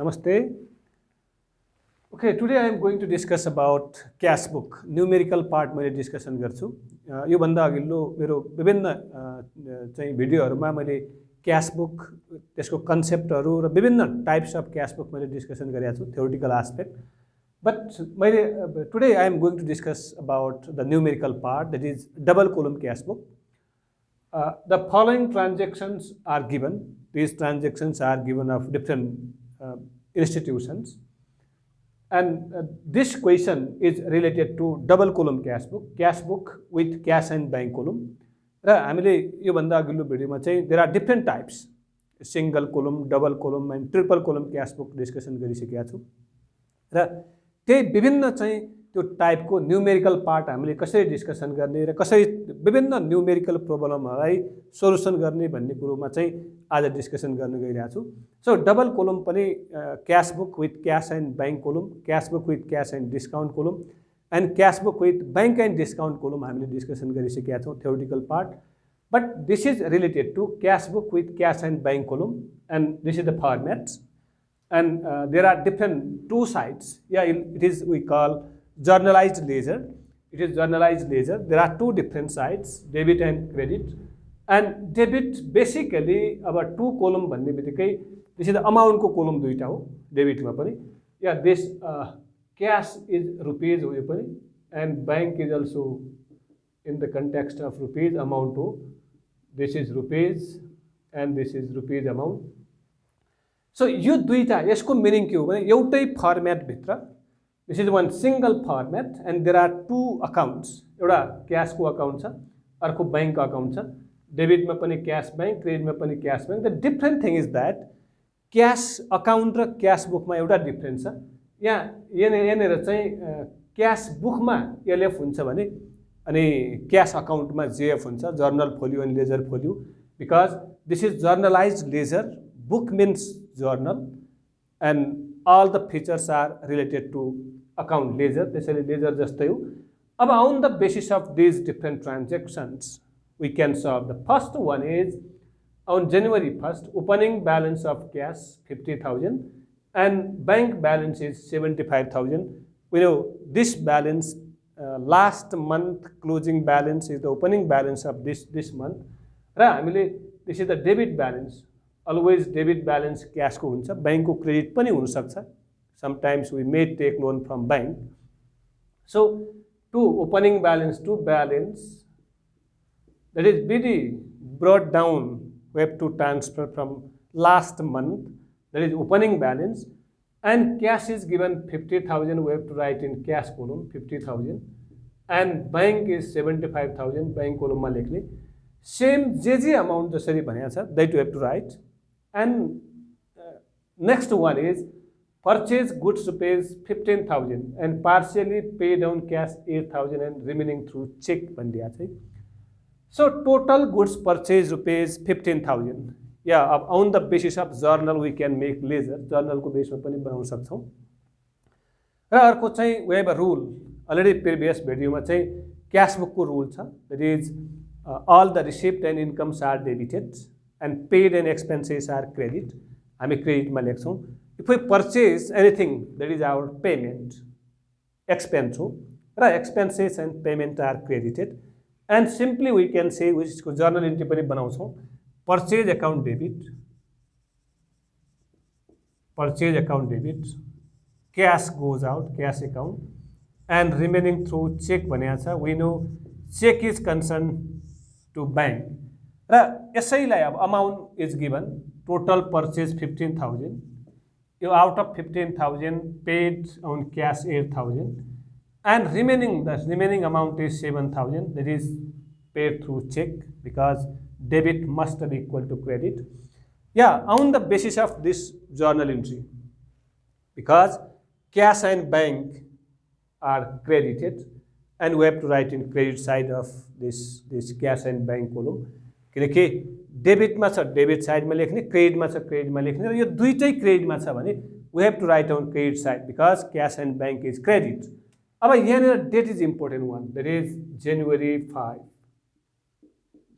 Namaste. Okay, today I am going to discuss about cash book. Numerical part मैले discussion गर्छु। यो भन्दा अघिल्लो मेरो विभिन्न चाहिँ भिडियोहरुमा मैले क्याश बुक त्यसको कन्सेप्टहरु र विभिन्न टाइप्स अफ क्याश बुक मैले डिस्कसन गरेको छु, theoretical aspect. But today I am going to discuss about the numerical part, that is double column cash book. The following transactions are given. These transactions are given of different institutions. And this question is related to double column cash book with cash and bank column. र हामीले यो भन्दा अघिल्लो भिडियोमा चाहिँ there are different types, single column, double column and triple column cash book discussion गरिसकेका छु। र त्यही विभिन्न चाहिँ त्यो टाइपको न्यूमेरिकल पार्ट हामीले कसरी डिस्कसन गर्ने र कसरी विभिन्न न्यूमेरिकल प्रब्लमहरुलाई सोलुसन गर्ने भन्ने कुरोमा चाहिँ आज डिस्कसन गर्न गइरहेको छु। सो डबल कोलम पनि cash book with cash and bank column, cash book with cash and discount column and cash book with bank and discount column हामीले डिस्कसन गरिसकेका छौं theoretical part. But this is related to cash book with cash and bank column and this is the format and there are different two sides. Yeah, it is we call journalized ledger. It is journalized ledger. There are two different sides, debit and credit. And debit basically about two column भन्ने बित्तिकै this is the amount को column दुईटा हो debit मा पनि। Yeah, this cash is rupees हो यो पनि and bank is also in the context of rupees amount हो। This is rupees and this is rupees amount. So यो दुईटा यसको मिनिङ के हो भने एउटै फर्मेट भित्र this is one single format and there are two accounts. एउटा क्याश को अकाउन्ट छ, अर्को बैंक अकाउन्ट छ। डेबिटमा पनि क्याश बैंक, क्रेडिटमा पनि cash bank. The different thing is that cash account र क्याश बुकमा एउटा डिफरेन्स छ। यहाँनेर चाहिँ क्याश बुकमा एलएफ हुन्छ भने अनि क्याश अकाउन्टमा जेएफ हुन्छ, journal folio and ledger folio, because this is journalised ledger. Book means journal and all the features are related to account ledger. त्यसैले ledger जस्तै हो। अब on the basis of these different transactions we can solve. The first one is on January 1st opening balance of cash 50,000 and bank balance is 75,000. We know this balance last month closing balance is the opening balance of this month. र हामीले this is the debit balance. Always debit balance cash को हुन्छ, bank को credit पनि हुन सक्छ। Sometimes we may take loan from bank. So to opening balance to balance, that is BD brought down, we have to transfer from last month, that is opening balance, and cash is given 50,000, we have to write in cash column 50,000 and bank is 75,000, bank column मा लेख्ने। Same जे amount जसरी भनेको छ that you have to write. And next one is purchase goods rupees 15,000 and partially pay down cash 8,000 and remaining through check भनिदिया छ। So total goods purchase rupees 15,000. Yeah, on the basis of journal we can make ledger, journal को बेसमा पनि बनाउन सक्छौं। र अर्को चाहिँ we have a rule, already previous भिडियोमा चाहिँ क्याश बुक को रुल छ, that is all the receipt and incomes are debited and paid and expenses are credit. हामी क्रेडिट मा लेख्छौं। If we purchase anything, that is our payment, expense हो र expenses and payment are credited. And simply we can say which को journal entry पनि बनाउँछौं, purchase account debit, cash goes out, cash account and remaining through check भनेको छ। We know check is concerned to bank. र यसैलाई अब amount is given total purchase 15,000, यो out of 15,000 paid on cash 8,000 and the remaining amount is 7,000, that is paid through check because debit must be equal to credit. Yeah, on the basis of this journal entry, because cash and bank are credited and we have to write in credit side of this cash and bank column. किनकि डेबिटमा छ debit साइडमा लेख्ने, क्रेडिटमा छ क्रेडिटमा लेख्ने र यो दुईटै क्रेडिटमा छ भने we have to write on credit side because cash and bank is credit. अब यहाँनिर date is important one, that is January 5,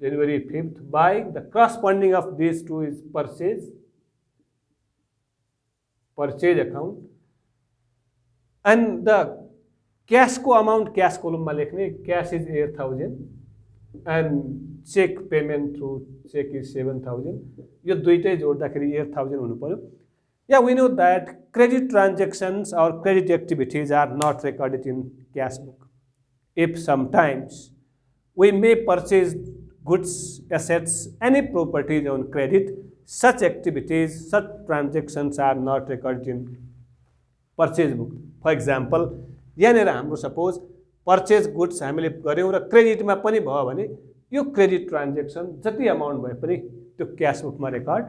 January 5th by the corresponding of these two is purchase purchase account, and the cash को amount cash column मा लेख्ने, cash is 8,000 and check payment through check is 7,000. यो दुईटै जोड्दाखेरि 8,000 हुनु पर्यो. Yeah, we know that credit transactions or credit activities are not recorded in cash book. If sometimes we may purchase goods, assets, any properties on credit, such activities, such transactions are not recorded in purchase book. For example, यहाँनिर हाम्रो suppose purchase goods हामीले गऱ्यौँ र क्रेडिटमा पनि भयो भने यो credit transaction जति अमाउन्ट भए पनि त्यो क्यास बुकमा रेकर्ड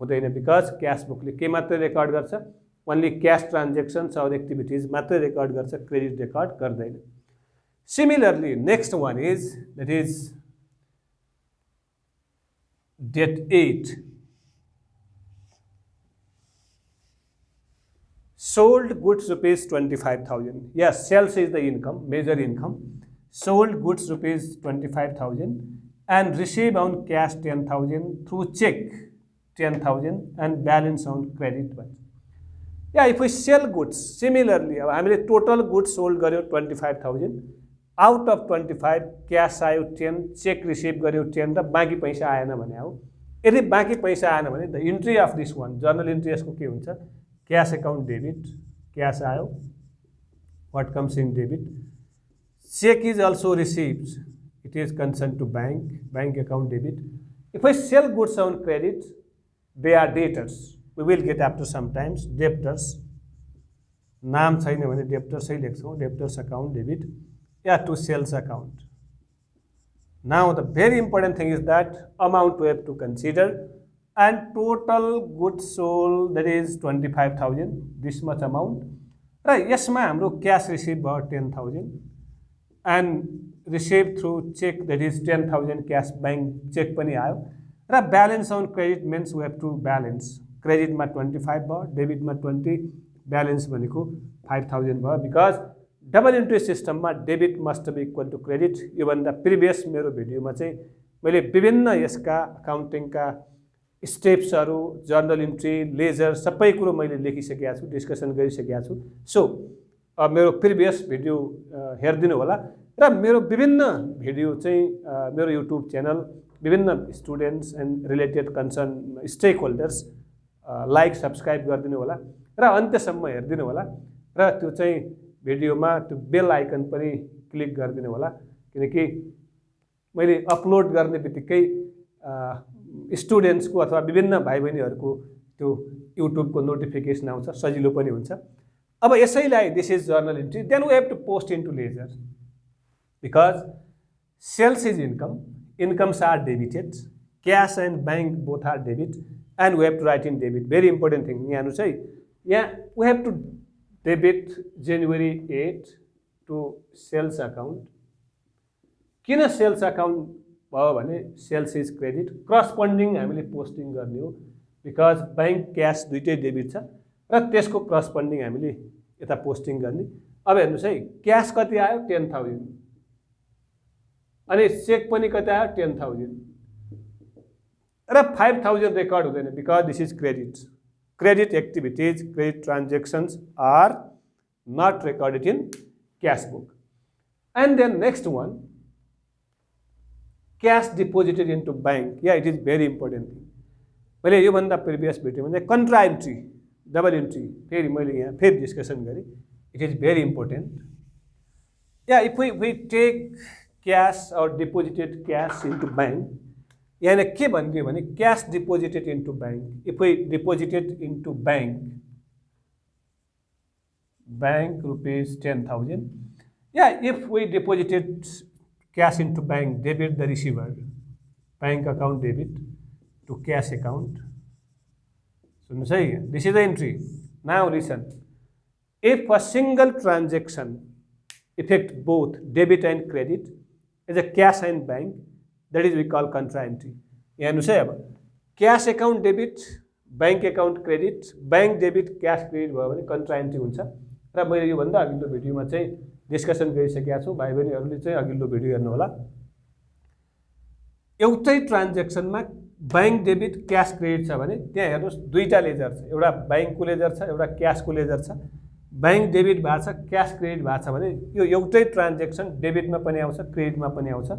हुँदैन, बिकज क्यास बुकले के मात्रै रेकर्ड गर्छ, only cash transactions or activities मात्रै रेकर्ड गर्छ, क्रेडिट रेकर्ड गर्दैन. Similarly next one is that is date 8. Sold goods rupees 25,000. Yes, sales is the income, major income. Sold goods rupees 25,000 and received on cash 10,000 through check 10,000 and balance on credit. Yeah, if we sell goods, similarly, हामीले total goods sold गर्यो 25,000. Out of 25, cash आयो 10, check receive गर्यो 10 र बाँकी पैसा आएन भने हो. यदि बाँकी पैसा आएन भने the entry of this one, journal entry यसको के हुन्छ? Cash account debit, cash आयो, what comes in debit. Check is also received, it is concerned to bank, bank account debit. If I sell goods on credit, they are debtors. We will get after sometimes debtors. नाम छैन भने debtors है लेख्छौँ, debtors account debit. Yeah, to sales account. Now the very important thing is that amount we have to consider. And total goods sold, that is 25,000, this much amount. Right, yes, हाम्रो cash received about 10,000 and received through check, that is 10,000 cash bank check पनि आयो. र balance on credit means we have to balance. Credit मा 25 भयो, debit मा 20, balance भनेको 5,000 भयो, because double entry system मा debit must be equal to credit. यो भन्दा previous मेरो भिडियोमा चाहिँ मैले विभिन्न यसका accounting का स्टेप्सहरू, जर्नल इन्ट्री, लेजर सबै कुरो मैले लेखिसकेको छु, डिस्कसन गरिसकेको छु. सो मेरो प्रिभियस भिडियो हेरिदिनु होला र मेरो विभिन्न भिडियो चाहिँ मेरो युट्युब च्यानल विभिन्न students and related concern stakeholders like subscribe गरिदिनु होला र अन्त्यसम्म हेरिदिनु होला र त्यो चाहिँ भिडियोमा त्यो बेल आइकन पनि क्लिक गरिदिनु होला, किनकि मैले अपलोड गर्ने बित्तिकै स्टुडेन्ट्सको अथवा विभिन्न भाइ बहिनीहरूको त्यो युट्युबको नोटिफिकेसन आउँछ, सजिलो पनि हुन्छ. अब यसैलाई this is journal entry, then we have to post into ledger, because sales is income, incomes are debited, cash and bank both are debit and we have to write in debit. Very important thing यहाँ चाहिँ यहाँ we have to debit January 8 to sales account. किन sales account भयो भने sales is credit, corresponding हामीले posting गर्ने हो, because bank cash दुइटै डेबिट छ र त्यसको करस्पोन्डिङ हामीले यता पोस्टिङ गर्ने. अब हेर्नुहोस् है, क्यास कति आयो 10,000 अनि चेक पनि कति आयो 10,000 र 5,000 रेकर्ड हुँदैन, because this is credit. Credit activities, credit transactions are not recorded in cash book. And then next one, cash deposited into bank. Yeah, it is very important thing. मैले यो भन्दा प्रिभियस भिडियोमा चाहिँ कन्ट्रा एन्ट्री, डबल एन्ट्री फेरि मैले यहाँ फेरि discussion गरेँ. It is very important. या if we take cash or deposited cash into bank, यहाँ के भनिदियो भने cash deposited into bank, if we deposited into bank rupees 10,000. या if we deposited cash into bank, debit the receiver, bank account debit to cash account. So this is the entry. Now listen, if a single transaction affect both debit and credit as a cash and bank, that is we call contra entry. यहाँ अब cash account debit, bank account credit, bank debit, cash credit भयो भने contra entry हुन्छ. र मैले यो भन्दा अघिल्लो भिडियोमा चाहिँ डिस्कसन गरिसकेका छु, भाइ बहिनीहरूले चाहिँ अघिल्लो भिडियो हेर्नु होला. एउटै ट्रान्जेक्सनमा बैंक डेबिट क्यास क्रेडिट छ भने त्यहाँ हेर्नुहोस् दुईटा लेजर छ, एउटा बैंकको लेजर छ, एउटा क्यासको लेजर छ। बैंक डेबिट भएको छ, क्यास क्रेडिट भएको छ भने यो एउटै ट्रान्जेक्सन डेबिटमा पनि आउँछ, क्रेडिटमा पनि आउँछ।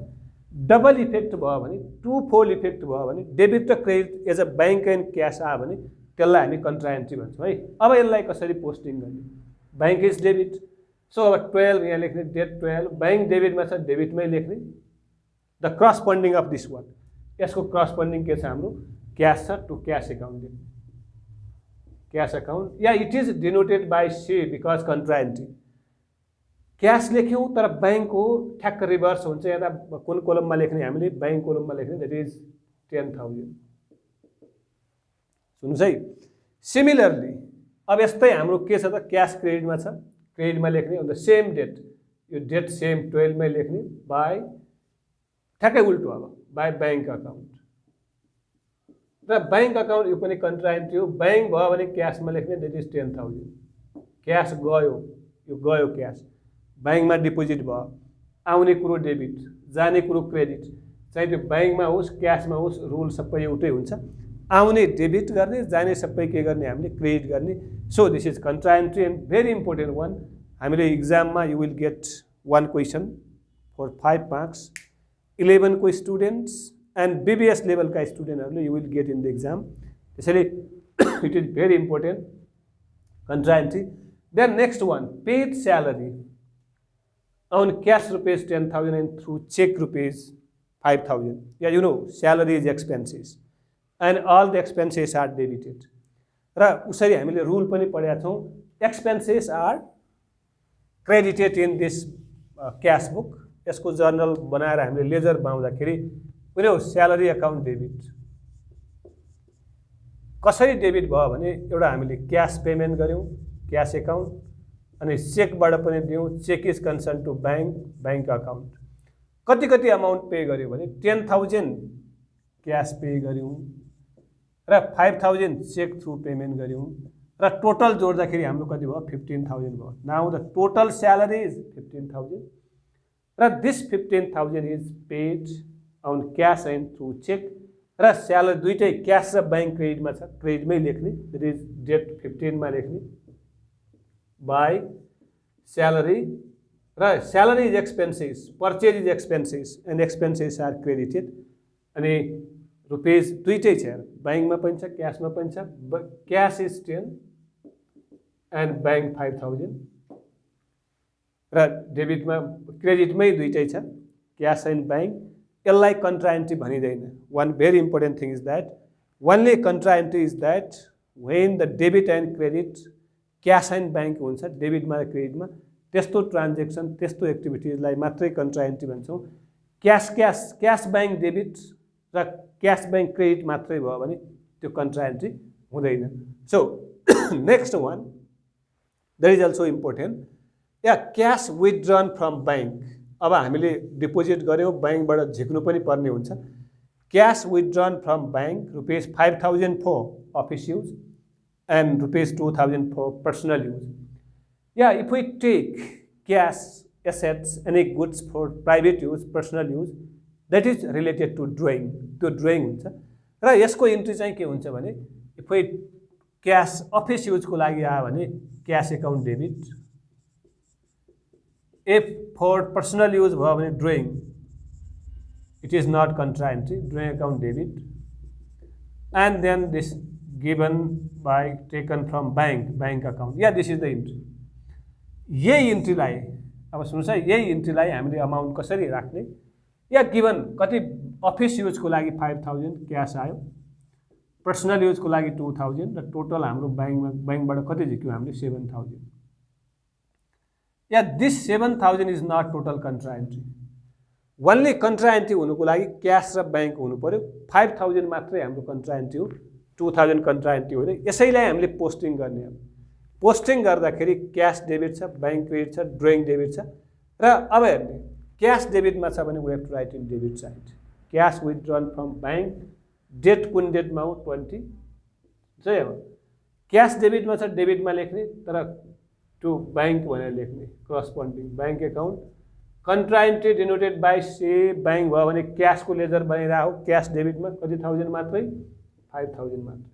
डबल इफेक्ट भयो भने, टु फोल्ड इफेक्ट भयो भने, डेबिट र credit as a bank and cash आयो भने त्यसलाई हामी कन्ट्रा एन्ट्री भन्छौँ है। अब यसलाई कसरी पोस्टिङ गर्ने? बैंक इज डेबिट, सो अब 12 यहाँ लेख्ने, डेट 12, बैंक डेबिटमा छ, डेबिटमै लेख्ने। The corresponding of this one, यसको करस्पोन्डिङ के छ हाम्रो? क्यास छ, टु क्यास एकाउन्ट लेख्ने, cash account, yeah it is denoted by C because contra entry. Cash लेख्यौँ तर बैंक हो ठ्याक्क रिभर्स हुन्छ, यता कुन कोलममा लेख्ने हामीले? बैंक कोलममा लेख्ने, द्याट इज 10,000। सुन्नुहोस् है, सिमिलरली अब यस्तै हाम्रो के छ त? क्यास क्रेडिटमा छ, क्रेडिटमा लेख्ने, अन्त सेम डेट, यो डेट सेम 12 मै लेख्ने, बाई ठ्याक्कै उल्टो अब बाई बैंक अकाउन्ट। र बैंक अकाउन्ट यो पनि कन्ट्रा एन्ट्री हो। बैंक भयो भने क्यासमा लेख्ने, द्याट इज 10,000। क्यास गयो, यो गयो क्यास, बैंकमा डिपोजिट भयो, आउने कुरो डेबिट, जाने कुरो क्रेडिट, चाहे त्यो बैंकमा होस् क्यासमा होस् रुल सबै एउटै हुन्छ। आउने डेबिट गर्ने, जाने सबै के गर्ने? हामीले क्रेडिट गर्ने। So this is contra entry and very important one. हामीले इक्जाममा you will get 1 question for 5 marks, 11 को स्टुडेन्ट्स एन्ड BBS लेभलका स्टुडेन्टहरूले you will get in the exam. त्यसैले it is very important contra entry. Then next one, paid salary on cash rupees 10,000 and through check rupees 5,000. Yeah, you know, salary is expenses and all the expenses are debited. र उसरी हामीले rule पनि पढेका छौँ, expenses are credited in this cash book. यसको journal बनाएर हामीले ledger बनाउँदाखेरि कुनै स्यालेरी अकाउन्ट डेबिट कसरी डेबिट भयो भने, एउटा हामीले क्यास पेमेन्ट गऱ्यौँ, क्यास एकाउन्ट, अनि चेकबाट पनि दियौँ, cheque is concern to bank, bank account. कति कति अमाउन्ट पे गर्यो भने 10,000 क्यास पे गऱ्यौँ र 5,000 चेक थ्रु पेमेन्ट गऱ्यौँ र टोटल जोड्दाखेरि हाम्रो कति भयो? 15,000 भयो। Now the total salary is 15,000 र this 15,000 is paid on cash and through cheque. र स्यालेरी दुइटै क्यास र बैंक क्रेडिटमा छ, क्रेडिटमै लेख्ने, द्याट इज डेट 15 मा लेख्ने, बाई स्यालेरी। र salary is expenses, purchase is expenses and expenses are credited. अनि रुपिस दुइटै छ, बैंकमा पनि छ, क्यासमा पनि छ। क्यास इज 10 एन्ड बैंक 5,000 र डेबिटमा क्रेडिटमै दुइटै छ, क्यास एन्ड बैंक। यसलाई कन्ट्रा एन्ट्री भनिँदैन। One very important thing is that only contra entry is that when the debit and credit cash and bank हुन्छ, डेबिटमा र क्रेडिटमा, त्यस्तो ट्रान्जेक्सन, त्यस्तो एक्टिभिटिजलाई मात्रै कन्ट्रा एन्ट्री भन्छौँ। क्यास बैंक डेबिट र क्यास बैंक क्रेडिट मात्रै भयो भने त्यो कन्ट्रा एन्ट्री हुँदैन। So next one that is also important, yeah cash withdrawn from bank. अब हामीले डिपोजिट गऱ्यौँ, बैंकबाट झिक्नु पनि पर्ने हुन्छ। Cash withdrawn from bank, rupees 5,000 for office use and rupees 2,000 for personal use. Yeah, if we take cash, assets, any goods for private use, personal use, that is related to drawing. त्यो drawing हुन्छ। र यसको entry चाहिँ के हुन्छ भने, if we cash office युजको लागि आयो भने cash account debit, if for personal use भयो भने drawing, it is not contra entry, drawing account debit, and then this given by taken from bank account. Yeah, this is the entry. यही इन्ट्रीलाई अब सुन्नुहोस् है, यही इन्ट्रीलाई हामीले अमाउन्ट कसरी राख्ने? या गिभन कति अफिस युजको लागि 5,000 क्यास आयो, पर्सनल युजको लागि 2,000 र टोटल हाम्रो बैंकबाट कति झिक्यौँ हामीले? 7,000। Yeah this 7,000 is not total contra entry. Only contra entry हुनुको लागि क्यास र बैंक हुनु पर्यो। 5,000 मात्रै हाम्रो कन्ट्रा एन्ट्री हो, 2,000 कन्ट्रा एन्ट्री होइन। यसैलाई हामीले पोस्टिङ गर्ने हो। पोस्टिङ गर्दाखेरि क्यास डेबिट छ, बैंक क्रेडिट छ, ड्रइङ डेबिट छ। र अब हेर्ने, क्यास डेबिटमा छ भने we have to write in debit side, cash withdrawn from bank, date कुन डेटमा हो? 20 चाहिँ हो। क्यास डेबिटमा छ, डेबिटमा लेख्ने, तर टु बैंक भनेर लेख्ने, corresponding bank account contra entry denoted by say bank भयो भने क्यासको लेजर बनाइरहेको हो, क्यास डेबिटमा कति थाउजन्ड मात्रै 5000 मात्रै,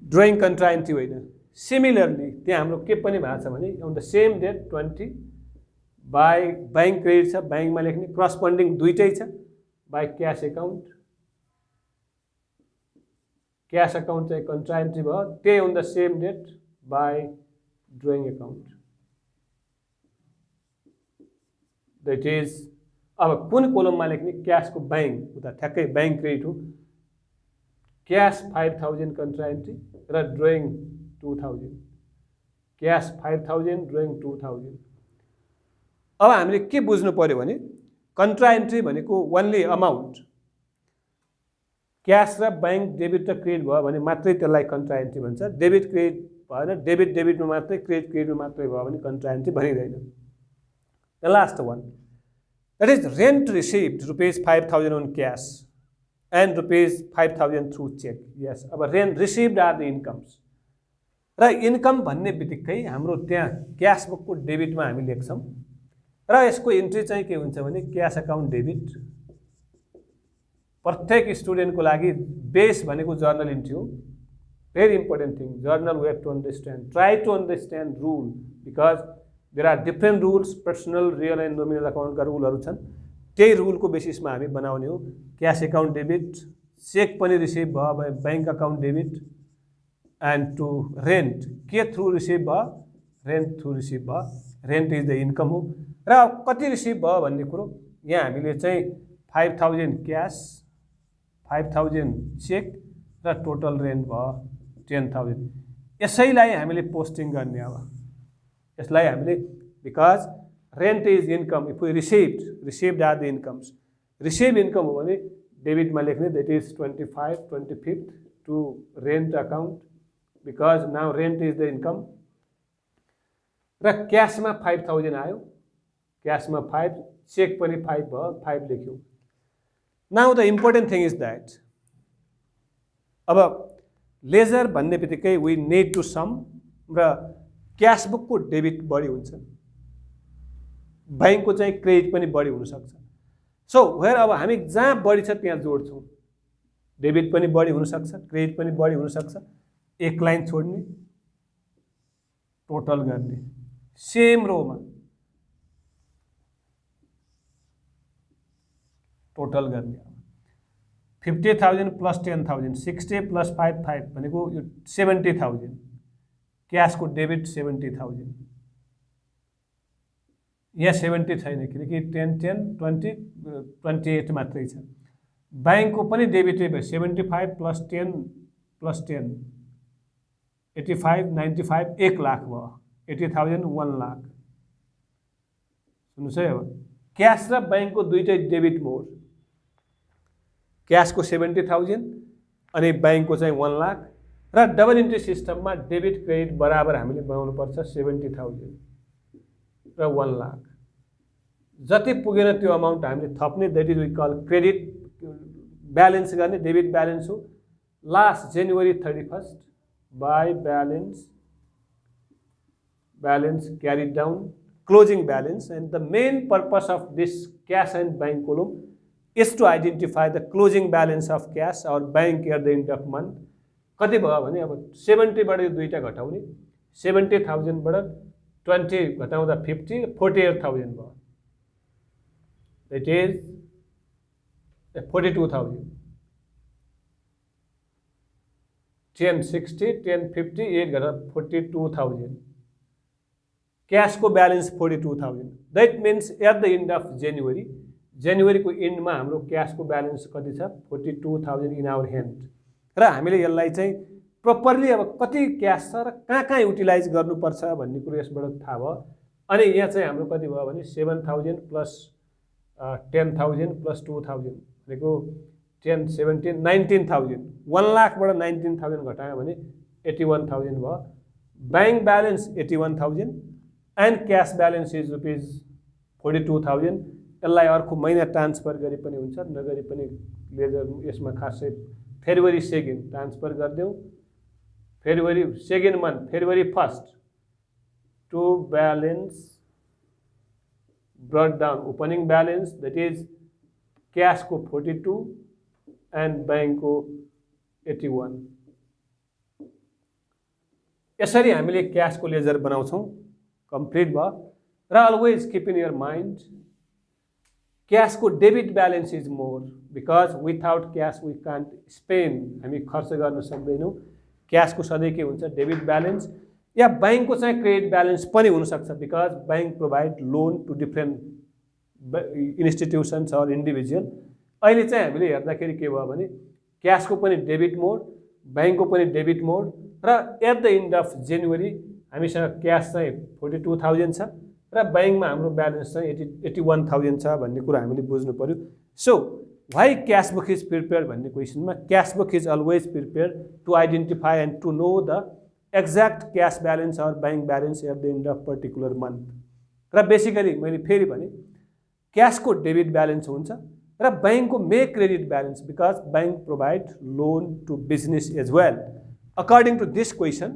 ड्रइङ कन्ट्रा एन्ट्री होइन। सिमिलरली त्यहाँ हाम्रो के पनि भएको छ भने on the same date 20 by bank credit छ, बैंकमा लेख्ने, करस्पोन्डिङ दुईटै छ, by cash account, cash account चाहिँ कन्ट्रा एन्ट्री भयो, त्यही on the same date by drawing account. That is अब कुन कोलममा लेख्ने, क्यासको बैंक उता ठ्याक्कै बैंक क्रेडिट हो, क्यास 5000 कन्ट्रा एन्ट्री र ड्रइङ 2000, क्यास 5000 ड्रइङ 2000। अब हामीले के बुझ्नु पर्यो भने कन्ट्रा एन्ट्री भनेको ओन्ली अमाउन्ट, क्यास र बैंक डेबिट र क्रेडिट भयो भने मात्रै त्यसलाई कन्ट्रा एन्ट्री भन्छ, डेबिट क्रेडिट भएन, डेबिट डेबिटमा मात्रै, क्रेडिट क्रेडिटमा मात्रै भयो भने कन्ट्रा एन्ट्री भनिँदैन। The last one, that is rent received rupees 5000 on cash and rupees 5000 through cheque. Yes, अब rent received are the incomes, र इन्कम भन्ने बित्तिकै हाम्रो त्यहाँ क्यास बुकको डेबिटमा हामी लेख्छौँ, र यसको इन्ट्री चाहिँ के हुन्छ भने क्यास एकाउन्ट डेबिट। प्रत्येक स्टुडेन्टको लागि बेस भनेको जर्नल इन्ट्री हो, very important thing, journal we have to understand, try to understand rule, because there are different rules, personal, real and nominal अकाउन्टका रुलहरू छन्, त्यही रुलको बेसिसमा हामी बनाउने हो। क्यास एकाउन्ट डेबिट, चेक पनि रिसिभ भयो भने bank account debit, and to rent के थ्रु रिसिभ भयो, रेन्ट थ्रु रिसिभ भयो, रेन्ट इज द इन्कम हो। र कति रिसिभ भयो भन्ने कुरो यहाँ हामीले चाहिँ 5000 क्यास, 5000 चेक र टोटल रेन्ट भयो 10000। यसैलाई हामीले पोस्टिङ गर्ने, अब यसलाई हामीले, because rent is income, if we received are the incomes, receive income हो भने डेबिटमा लेख्ने, that is 25 to rent account, because now rent is the income. र क्यासमा 5000 आयो, क्यासमा 5, चेक पनि 5 भयो, 5 लेख्यौँ। Now the important thing is that अब लेजर भन्ने बित्तिकै वी निड टु सम, र क्यास बुकको डेबिट बढी हुन्छ, बैंकको चाहिँ क्रेडिट पनि बढी हुनसक्छ। सो वेयर अब हामी जहाँ बढी छ त्यहाँ जोड्छौँ, डेबिट पनि बढी हुनसक्छ, क्रेडिट पनि बढी हुनसक्छ, एक लाइन छोड्ने, टोटल गर्ने, सेम रोमा टोटल गर्ने। 50,000 प्लस 10,000, 60 प्लस 5 भनेको यो 70,000, क्यासको डेबिट 70,000, यहाँ 70 छैन किनकि 10, 10, 20, 28 मात्रै छ। बैंकको पनि डेबिटै भयो, 75 प्लस 10 प्लस 10, 85, 95, 1 लाख भयो, 80,000, 1 लाख। सुन्नुहोस् है, अब क्यास र बैंकको दुईटै डेबिट मोड, क्यासको 70,000 अनि बैंकको चाहिँ 1 लाख, र डबल इन्ट्री सिस्टममा डेबिट क्रेडिट बराबर हामीले बनाउनु पर्छ, 70,000 र 1 लाख। जति पुगेन त्यो अमाउन्ट हामीले थप्ने, that is we call credit balance गर्ने, डेबिट ब्यालेन्स हो। Last January 31 by balance carried down, closing balance, and the main purpose of this cash and bank column is to identify the closing balance of cash or bank at the end of month. कति भयो भने अब 70 बाट यो दुईटा घटाउने, 70,000 बाट 20 घटाउँदा 50, 48,000 भयो, that is 42,000, 10, 60, 10, 50, 8 घटा 42,000, क्याश को balance 42,000, that means at the end of January को एंड में हाम्रो क्याश को बैलेंस कति छ, 42,000 इन आवर हैंड। र हामीले यसलाई चाहिँ प्रपरली अब कति क्याश छ र कहाँ युटिलाइज गर्नुपर्छ भन्ने कुरो यसबाट थाहा भयो। अनि यहाँ चाहिँ हाम्रो कति भयो भने 7,000 प्लस 10,000 प्लस 2,000 भनेको 10, 17, 19,000, 1 लाखबाट 19,000 घटायो भने 81,000 भयो। Bank balance 81,000 and cash balance is rupees 42,000। यसलाई अर्को महिना ट्रान्सफर गरे पनि हुन्छ, नगरे पनि लेजर यसमा खासै फेब्रुअरी 2 ट्रान्सफर गरिदेऊ, February 2 month, February 1 to balance brought down opening balance, that is cash को 42 and bank को 81. यसरी हामीले क्याश को लेजर बनाउँछौं. कम्प्लिट भयो. र always keep in your mind cash को debit balance is more because without cash we can't spend. हामी खर्च गर्न सक्दैनौं. क्याश को सधैँ के हुन्छ डेबिट बैलेंस या बैंक को चाहिँ क्रेडिट बैलेंस पनि हुन सक्छ because bank provide loan to different institutions or individual. अहिले चाहिँ हामीले हेर्दाखेरि के भयो भने क्याश को पनि डेबिट मोड, बैंक को पनि डेबिट मोड र at the end of January हामीसँग क्याश चाहिँ 42,000 छ र बैंकमा हाम्रो ब्यालेन्स चाहिँ 81,000 छ भन्ने कुरा हामीले बुझ्नु पर्यो. So why cash book is prepared भन्ने क्वेसनमा cash book is always prepared to identify and to know the exact cash balance or bank balance at the end of particular month. र बेसिकली मैले फेरि भने क्याश को debit balance हुन्छ र bank को may credit balance because bank provide loan to business as well. According to this question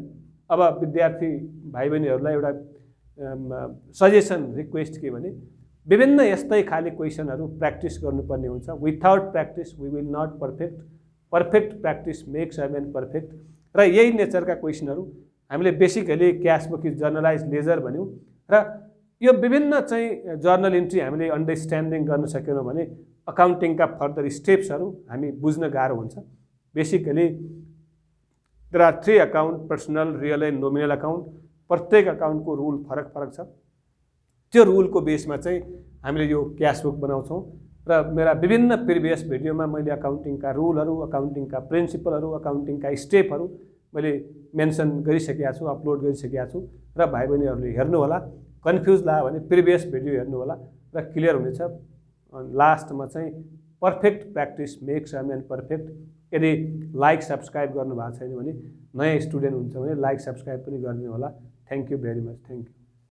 अब विद्यार्थी भाइ बहिनीहरूलाई एउटा सजेसन रिक्वेस्ट के भने विभिन्न यस्तै खाले क्वेसनहरू प्र्याक्टिस गर्नुपर्ने हुन्छ. Without practice we will not perfect. Perfect practice makes a man perfect. र यही नेचरका क्वेसनहरू हामीले basically cash book is journalise ledger भन्यौं र यो विभिन्न चाहिँ जर्नल इन्ट्री हामीले अन्डरस्ट्यान्डिङ गर्न सकेनौं भने अकाउन्टिङ का फर्दर स्टेप्सहरू हामी बुझ्न गाह्रो हुन्छ. Basically there are 3 account personal, real and nominal account. प्रत्येक अकाउन्टको रुल फरक फरक छ. त्यो रुलको बेसमा चाहिँ हामीले यो क्याश बुक बनाउँछौं र मेरा विभिन्न प्रिभियस भिडियोमा मैले अकाउन्टिङ का रुलहरू, अकाउन्टिङ का प्रिन्सिपलहरू, अकाउन्टिङ का स्टेपहरू मैले मेन्सन गरिसकेका छु, अपलोड गरिसकेका छु र भाइ बहिनीहरूले हेर्नु होला. कन्फ्युज लाग्यो भने प्रिभियस भिडियो हेर्नु होला र क्लियर हुनेछ. लास्टमा चाहिँ perfect practice makes a man perfect. यदि लाइक सब्सक्राइब गर्नु भएको छैन भने नयाँ स्टुडेन्ट हुन्छ भने लाइक सब्सक्राइब पनि गरिदिनु होला. Thank you very much. Thank you.